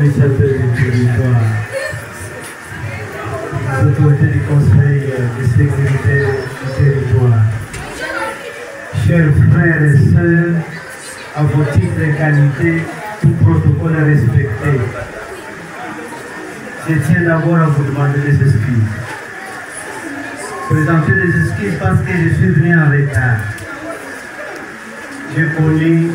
administrateur du territoire, les autorités du Conseil de sécurité du territoire, chers frères et sœurs, à vos titres et qualités, tout protocole est respecté. Je tiens d'abord à vous demander des excuses. Présenter des excuses parce que je suis venu en retard. J'ai connu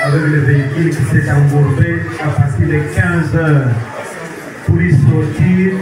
avec le véhicule qui s'est embourbé à partir de 15 heures pour y sortir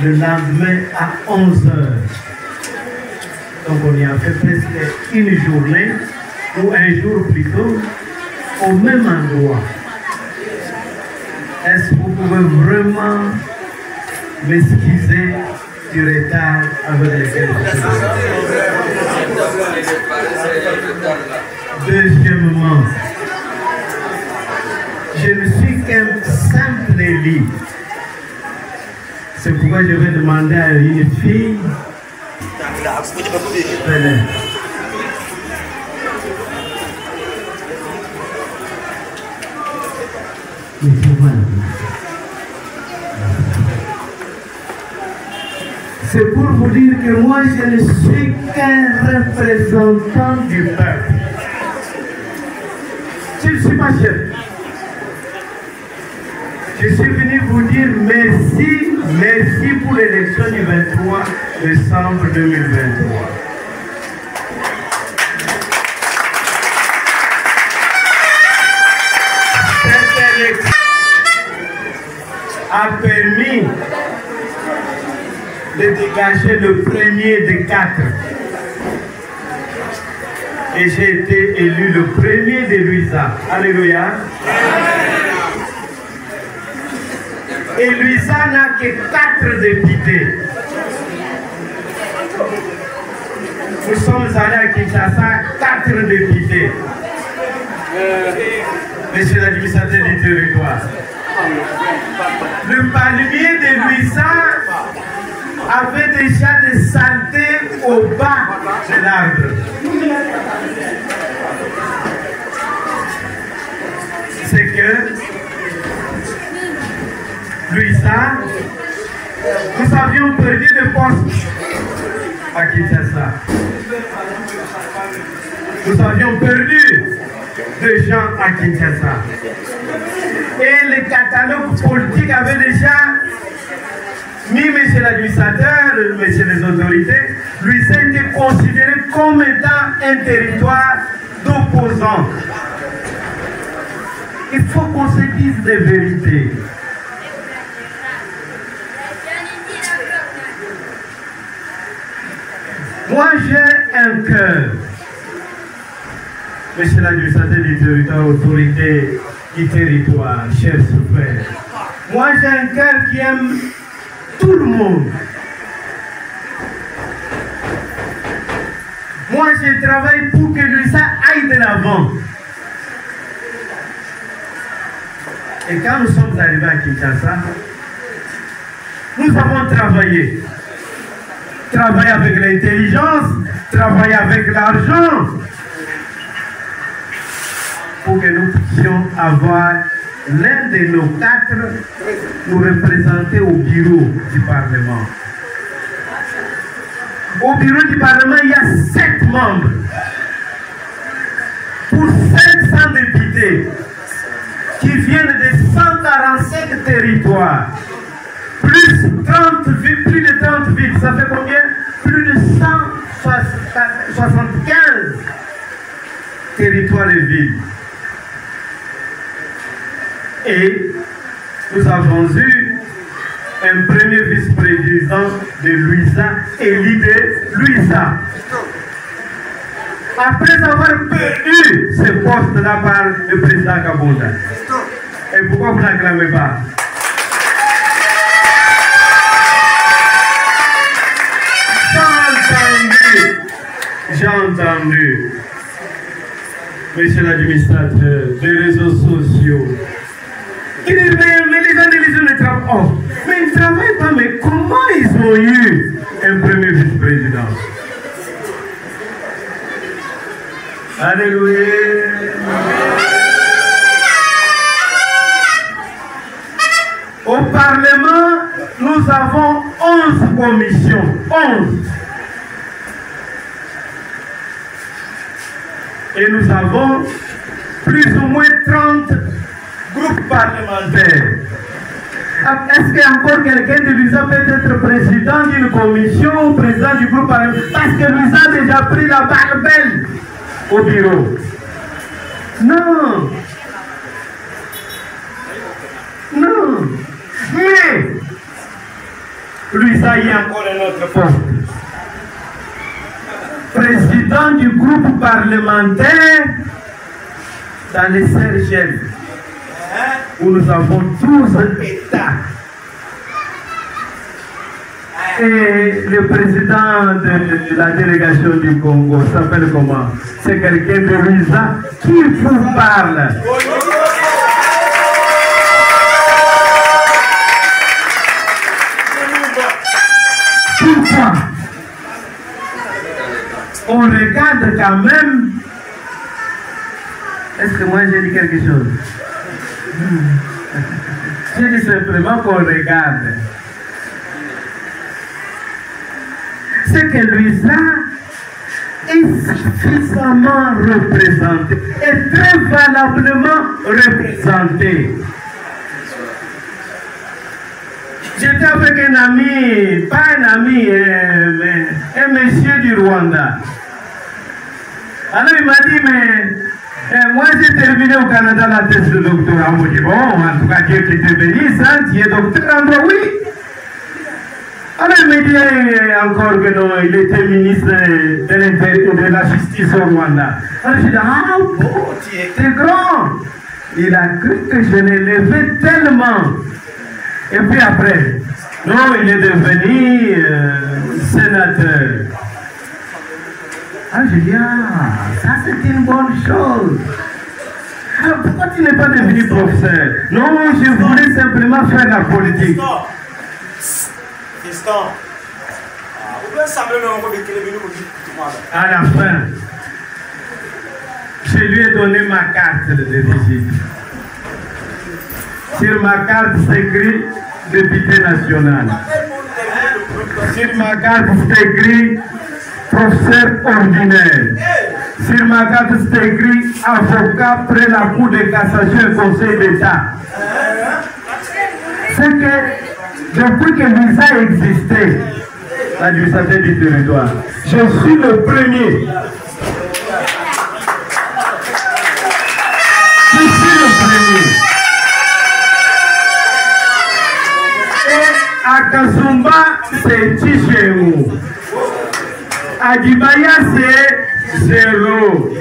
le lendemain à 11 heures. Donc on y a fait presque une journée ou un jour plutôt au même endroit. Est-ce que vous pouvez vraiment m'excuser du retard avec lequel je suis? Deuxièmement, je ne suis qu'un simple élu. C'est pourquoi je vais demander à une fille. C'est pour vous dire que moi je ne suis qu'un représentant du peuple. Je ne suis pas chef. Je suis venu vous dire merci, merci pour l'élection du 23 décembre 2023. Cette élection a permis de dégager le premier des 4. Et j'ai été élu le premier de Luisa. Alléluia. Et Luisa n'a que 4 députés. Nous sommes allés à Kinshasa, 4 députés. Monsieur l'administrateur du territoire. Le palmier de Luisa avait déjà des saletés au bas de l'arbre. C'est que Luisa, nous avions perdu de poste à Kinshasa. Nous avions perdu de gens à Kinshasa. Et le catalogue politique avait déjà mis monsieur l'administrateur, monsieur les autorités, lui a été considéré comme étant un territoire d'opposants. Il faut qu'on se dise des vérités. Moi j'ai un cœur, monsieur l'administrateur du territoire, autorité du territoire, chers frères. Moi j'ai un cœur qui aime tout le monde. Moi, je travaille pour que Luisa aille de l'avant. Et quand nous sommes arrivés à Kinshasa, nous avons travaillé. Travaillé avec l'intelligence, travaillé avec l'argent, pour que nous puissions avoir l'un de nos 4 nous représenter au bureau du Parlement. Au bureau du Parlement, il y a 7 membres. Pour 500 députés qui viennent de 147 territoires, plus de 30 villes, ça fait combien? Plus de 175 territoires et villes. Et nous avons eu un premier vice-président de Luisa, élu de Luisa. Après avoir perdu ce poste-là par le président Kabunda. Et pourquoi vous n'acclamez pas? J'ai entendu, monsieur l'administrateur, des réseaux sociaux. Il dit, mais les gens ne travaillent pas. Oh, mais ils ne travaillent pas, mais comment ils ont eu un premier vice-président? Alléluia. Au Parlement, nous avons 11 commissions. 11. Et nous avons plus ou moins 30 groupes parlementaires. Est-ce qu'il y a encore quelqu'un de Luisa peut être président d'une commission ou président du groupe parlementaire? Parce que Luisa a déjà pris la balle belle au bureau. Non. Non. Mais, Luisa, il y a encore un autre poste. Président du groupe parlementaire dans les Seychelles, où nous avons 12 États. Et le président de la délégation du Congo s'appelle comment? C'est quelqu'un de Luisa qui vous parle. Pourquoi? On regarde quand même. Est-ce que moi j'ai dit quelque chose? J'ai dit simplement qu'on regarde. C'est que Luisa est suffisamment représentée, est très valablement représentée. J'étais avec un ami, pas un ami, mais un monsieur du Rwanda. Alors il m'a dit, mais moi j'ai terminé au Canada la thèse de doctorat. On me dit, bon, en tout cas Dieu qui te bénisse, hein, tu es docteur en droit, oui. Alors il me dit encore que non, il était ministre de la justice au Rwanda. Alors j'ai dit, ah bon, tu étais grand. Il a cru que je l'élevais tellement. Et puis après, non, il est devenu sénateur. Ah, je dis, ah, ça c'est une bonne chose. Ah, pourquoi tu n'es pas devenu professeur? Non, je voulais simplement faire la politique. À la fin, je lui ai donné ma carte de visite. Sur ma carte, c'est écrit député national. Sur ma carte, c'est écrit professeur ordinaire. Sur ma carte, c'est écrit avocat près la Cour de cassation et Conseil d'État. C'est que depuis que Luisa existait, l'administrateur du territoire, je suis le premier. Je suis le premier. À Kasumba, c'est Tichéou. À Dibaya, c'est 0.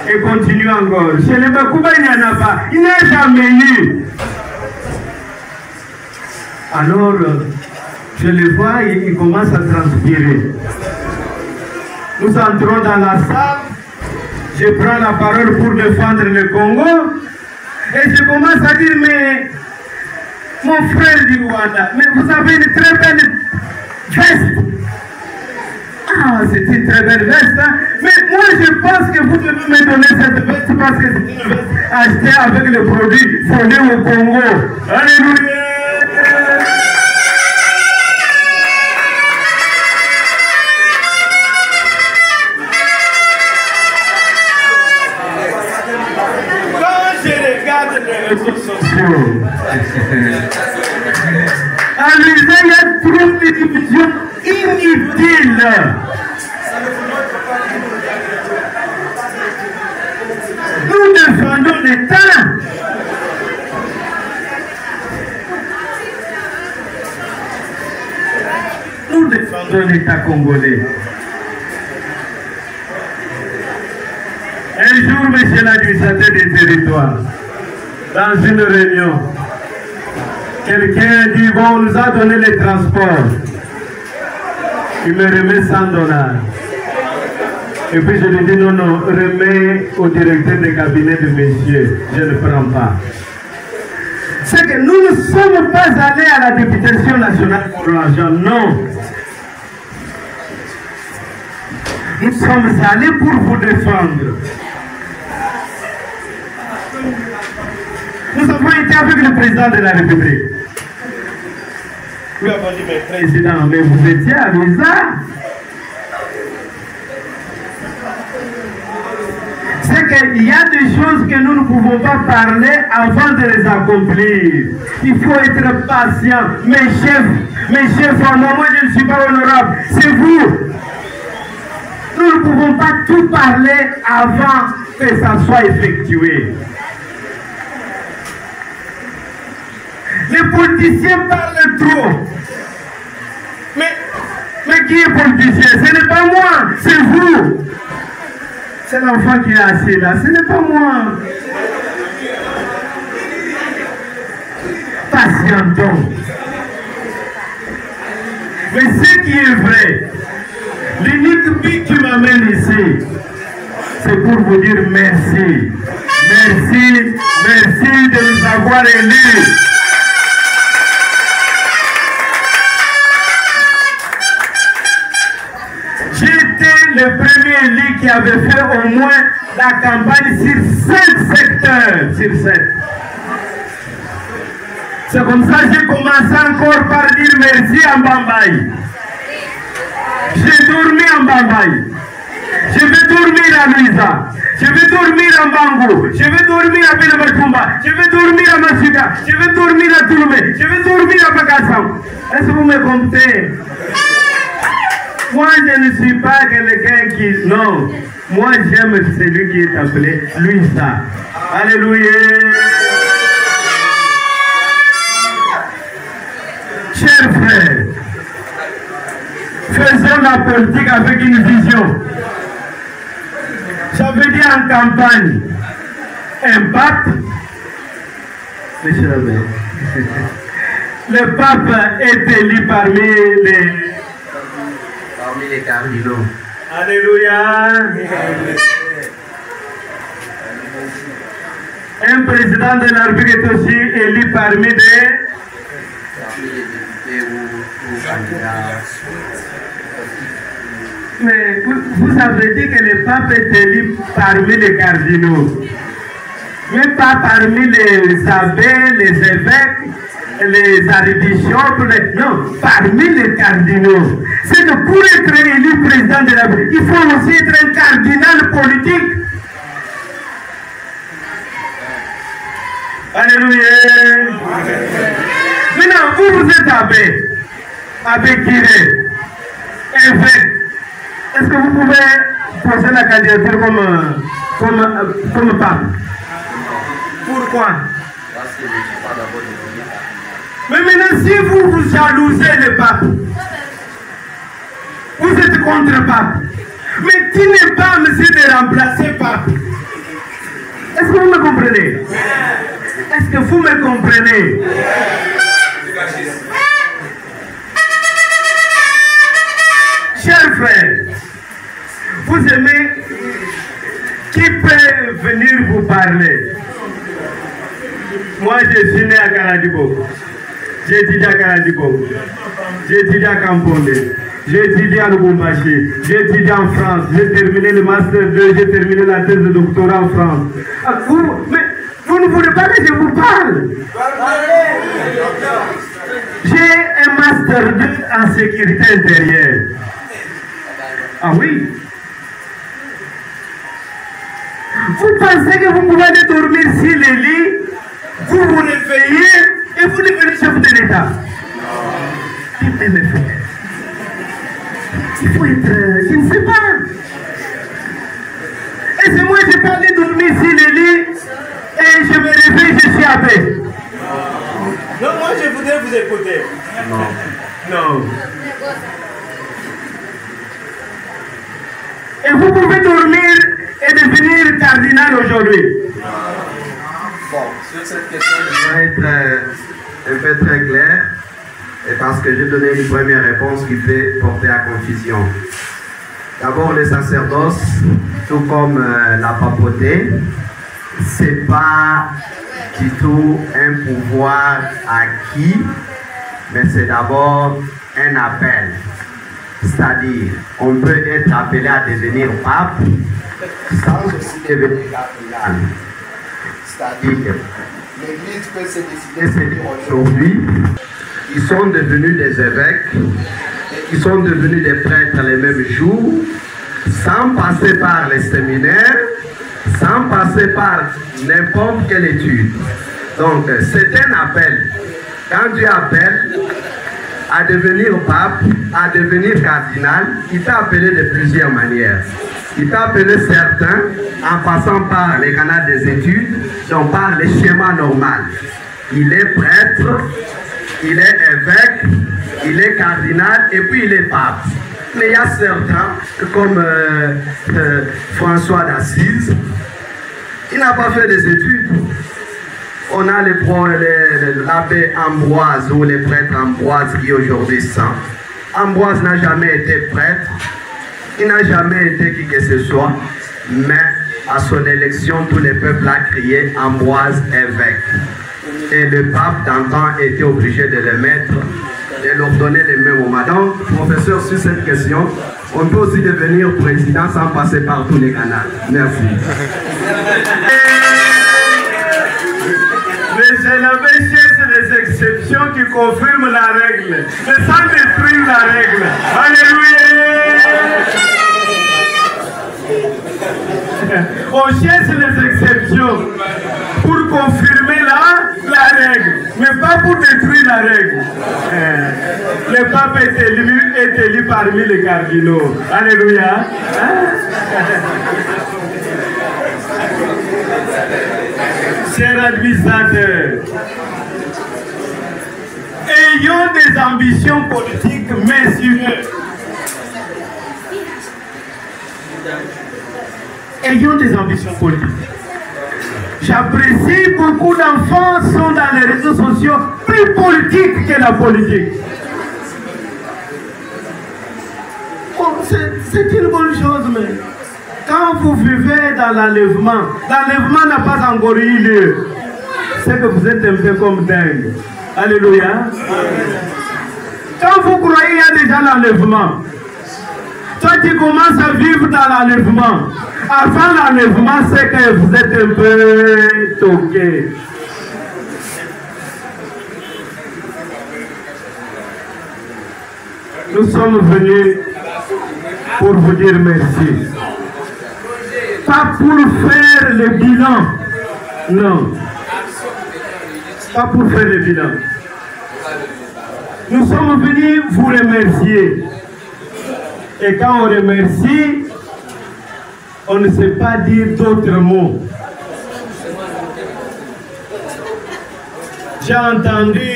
Et continue encore. Chez les Bakouba, il n'y en a pas. Il n'y a jamais eu. Alors, je le vois, il commence à transpirer. Nous entrons dans la salle. Je prends la parole pour défendre le Congo. Et je commence à dire, mais... Mon frère du Rwanda, mais vous avez une très belle veste. Ah, c'est une très belle veste, hein? Mais moi je pense que vous devez me donner cette veste parce que c'est une veste achetée avec le produit fondé au Congo. Alléluia! Les réseaux sociaux. En Luisa, il y a trop de divisions inutiles. Nous défendons l'État. Nous défendons l'État congolais. Un jour, monsieur l'administrateur des territoires, dans une réunion, quelqu'un dit, bon, on nous a donné les transports. Il me remet $100. Et puis je lui dis, non, non, remets au directeur de cabinet de monsieur, je ne prends pas. C'est que nous ne sommes pas allés à la députation nationale pour l'argent, non. Nous sommes allés pour vous défendre. Nous avons été avec le président de la République. Lui avons dit, mais président, mais vous étiez à Visa. C'est qu'il y a des choses que nous ne pouvons pas parler avant de les accomplir. Il faut être patient. Mes chefs, moi je ne suis pas honorable, c'est vous. Nous ne pouvons pas tout parler avant que ça soit effectué. Les politiciens parlent trop. Mais qui est politicien? Ce n'est pas moi, c'est vous. C'est l'enfant qui est assis là, ce n'est pas moi. Patientons. Mais ce qui est vrai, l'unique but qui m'amène ici, c'est pour vous dire merci. Merci de nous avoir élus. J'étais le premier élu qui avait fait au moins la campagne sur 5 secteurs. Sur 7. C'est comme ça que j'ai commencé encore par dire merci à Mbambaye. J'ai dormi en Mbambaye. Je vais dormir à Luisa. Je vais dormir à Bango. Je vais dormir à Belematumba. Je vais dormir à Masuka. Je vais dormir à Touloumé. Je vais dormir à Bakassam. Est-ce que vous me comptez? Moi, je ne suis pas quelqu'un qui... Non. Moi, j'aime celui qui est appelé Luisa. Alléluia. Chers frères, faisons la politique avec une vision. Ça veut dire en campagne, un pape, le pape est élu parmi les cardinaux. Alléluia. Un président de la République est aussi élu parmi les députés ou candidats. Mais vous avez dit que le pape est élu parmi les cardinaux, mais pas parmi les abbés, les évêques, les archbishops, non, parmi les cardinaux. C'est que pour être élu président de la République, il faut aussi être un cardinal politique. Alléluia. Maintenant, vous êtes abbé Kiré, évêque. Est-ce que vous pouvez poser la candidature comme pape? Pourquoi? Parce que je ne suis pas d'abord de... Mais maintenant, si vous jalousez le pape, vous êtes contre le pape. Mais qui n'est pas monsieur de remplacer pape? Est-ce que vous me comprenez? Est-ce que vous me comprenez? Chers frères, vous aimez qui peut venir vous parler? Moi, je suis né à Kaladibo. J'ai étudié à Kaladibo. J'ai étudié à Kampondé. J'ai étudié à Lubumbashi. J'ai étudié en France. J'ai terminé le Master 2. J'ai terminé la thèse de doctorat en France. Mais vous ne voulez pas que je vous parle? J'ai un Master 2 en sécurité intérieure. Ah oui? Vous pensez que vous pouvez aller dormir sur les lits, vous vous réveillez et vous devenez chef de l'État? Qui peut le faire? Il faut être... je ne sais pas. Et c'est moi qui peux aller dormir sur les lits et je me réveille, je suis abbé. Non, moi je voudrais vous écouter. Non. Et vous pouvez dormir et devenir cardinal aujourd'hui. Bon, sur cette question, je vais être un peu très clair, et parce que j'ai donné une première réponse qui peut porter à confusion. D'abord, le sacerdoce, tout comme la papauté, c'est pas du tout un pouvoir acquis, mais c'est d'abord un appel. C'est-à-dire, on peut être appelé à devenir pape sans aussi devenir cardinal. C'est-à-dire, l'Église peut se décider aujourd'hui ils sont devenus des évêques, ils sont devenus des prêtres les mêmes jours, sans passer par les séminaires, sans passer par n'importe quelle étude. Donc, c'est un appel. Quand Dieu appelle à devenir pape, à devenir cardinal, il t'a appelé de plusieurs manières. Il t'a appelé certains en passant par les canaux des études, donc par les schémas normaux. Il est prêtre, il est évêque, il est cardinal et puis il est pape. Mais il y a certains, comme François d'Assise, il n'a pas fait des études. On a l'abbé Ambroise ou les prêtres Ambroise qui aujourd'hui sont. Ambroise n'a jamais été prêtre, il n'a jamais été qui que ce soit, mais à son élection, tout le peuple a crié Ambroise évêque. Et le pape d'antan était obligé de le mettre, de leur donner le même moment. Donc, professeur, sur cette question, on peut aussi devenir président sans passer par tous les canaux. Merci. Mais c'est la bêtise des exceptions qui confirment la règle, mais sans détruire la règle. Alléluia! On cherche les exceptions pour confirmer la règle, mais pas pour détruire la règle. Le pape est élu parmi les cardinaux. Alléluia! Chers administrateurs, ayons des ambitions politiques mesurées. Ayons des ambitions politiques. J'apprécie beaucoup d'enfants sont dans les réseaux sociaux plus politiques que la politique. Bon, c'est une bonne chose, mais quand vous vivez dans l'enlèvement n'a pas encore eu lieu. C'est que vous êtes un peu comme dingue. Alléluia. Quand vous croyez qu'il y a déjà l'enlèvement, toi tu commences à vivre dans l'enlèvement. Avant l'enlèvement, c'est que vous êtes un peu toqué. Nous sommes venus pour vous dire merci. Pas pour faire le bilan. Non. Pas pour faire le bilan. Nous sommes venus vous remercier. Et quand on remercie, on ne sait pas dire d'autres mots. J'ai entendu,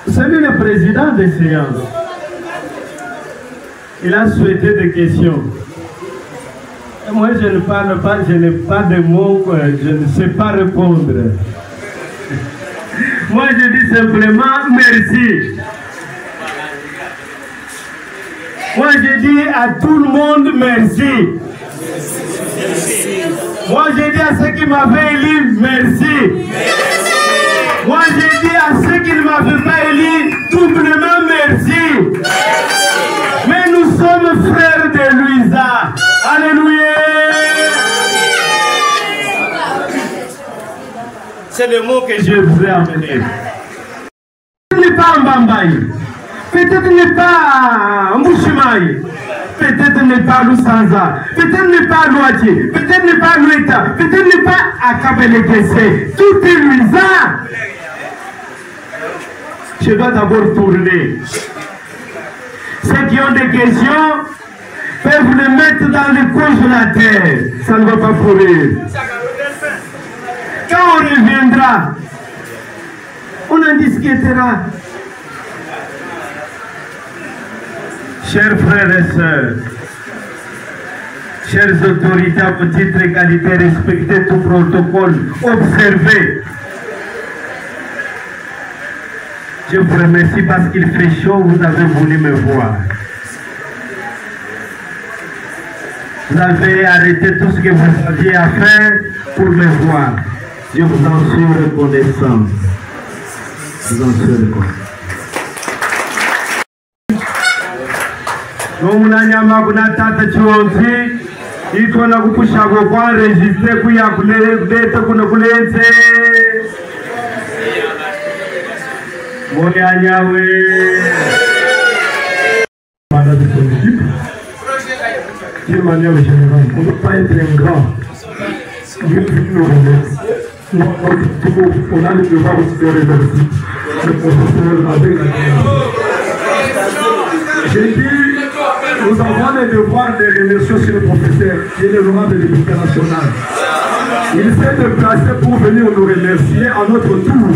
vous savez, le président des séances, il a souhaité des questions. Et moi, je ne parle pas, je n'ai pas de mots, je ne sais pas répondre. Moi, je dis simplement merci. Moi, je dis à tout le monde merci. Moi, je dis à ceux qui m'avaient élu, merci. Moi, je dis à ceux qui ne m'avaient pas élu, doublement merci. Mais nous sommes frères de Louisa. Alléluia. C'est le mot que je vous ai amené. Peut-être n'est pas Mbambaye. Peut-être n'est pas Mouchimaï. Peut-être n'est pas Lusanza. Peut-être n'est pas Louati. Peut-être n'est pas Loueta. Peut-être n'est pas Akabelekese. Tout est Louisa. Je dois d'abord tourner. Ceux qui ont des questions peuvent les mettre dans le congélateur. Ça ne va pas pourrir. Quand on reviendra, on en discutera. Chers frères et sœurs, chères autorités à petite égalité, respectez tout protocole, observez. Je vous remercie parce qu'il fait chaud, vous avez voulu me voir. Vous avez arrêté tout ce que vous aviez à faire pour me voir. Je vous en suis reconnaissant. Je vous en suis reconnaissant. Nomunanyama kuna tata chionzi ito na kukushago kwa registre kuya kuleta kuna kulete D'une manière générale, on ne peut pas être un grand. On a le devoir aussi de remercier le professeur avec la j'ai dit, nous avons le devoir de remercier sur le professeur qui est le roi de l'Éducation nationale. Il s'est déplacé pour venir nous remercier à notre tour.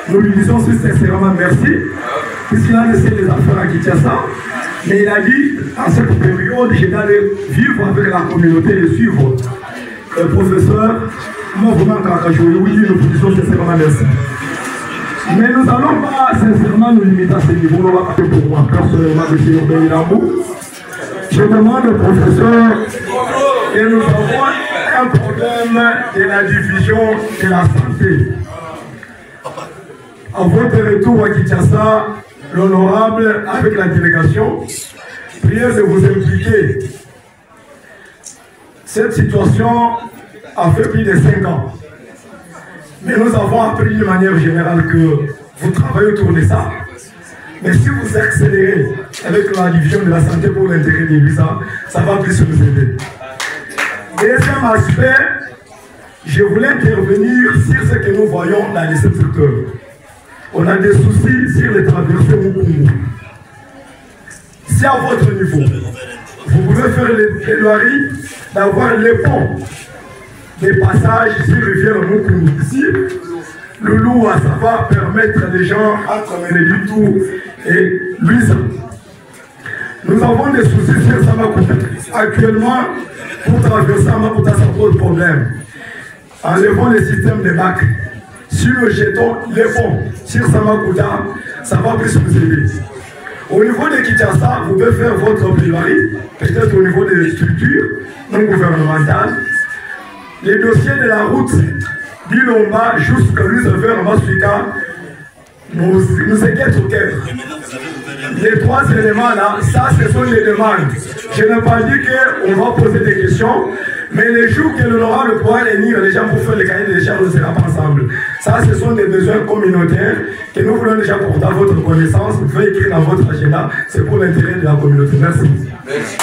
Nous lui disons sincèrement merci, puisqu'il a laissé les affaires à Kinshasa. Mais il a dit, en cette période, je vais aller vivre avec la communauté et suivre. Le professeur, moi vraiment, quand je lui dis, nous vous disons sincèrement merci. Mais nous n'allons pas sincèrement nous limiter à ce niveau, on va pas pour moi, personnellement, M. Urbain Ilambou. Je demande au professeur et nous avons un problème de la division de la santé. À votre retour à Kinshasa, l'honorable, avec la délégation, priez de vous impliquer. Cette situation a fait plus de 5 ans. Mais nous avons appris de manière générale que vous travaillez autour de ça. Mais si vous accélérez avec la division de la santé pour l'intérêt de l'USA, ça va plus nous aider. Deuxième aspect, je voulais intervenir sur ce que nous voyons dans les secteurs. On a des soucis sur les traversées Mukungu. Si à votre niveau, vous pouvez faire les plaidoiries d'avoir les ponts des passages sur la rivière Mukungu. Ici, le loup, ça va permettre les gens entre Ménédu Tour et Luisa. Nous avons des soucis sur Samakuta. Actuellement, pour traverser Samakuta, ça pose problème. Enlevons les systèmes de bacs. Si nous jetons les fonds sur Samakuta, ça va plus vous aider. Au niveau de Kinshasa, vous pouvez faire votre plaidoirie, peut-être au niveau des structures non gouvernementales. Les dossiers de la route d'Ilomba jusqu'à vers Masuika nous inquiètent au cœur. Les 3 éléments là, ça ce sont les demandes. Je n'ai pas dit qu'on va poser des questions, mais les jours que l'honorable pourra réunir les gens pour faire les cahiers des charges, on ne sera pas ensemble. Ça, ce sont des besoins communautaires que nous voulons déjà porter à votre connaissance. Vous pouvez écrire dans votre agenda, c'est pour l'intérêt de la communauté. Merci. Merci.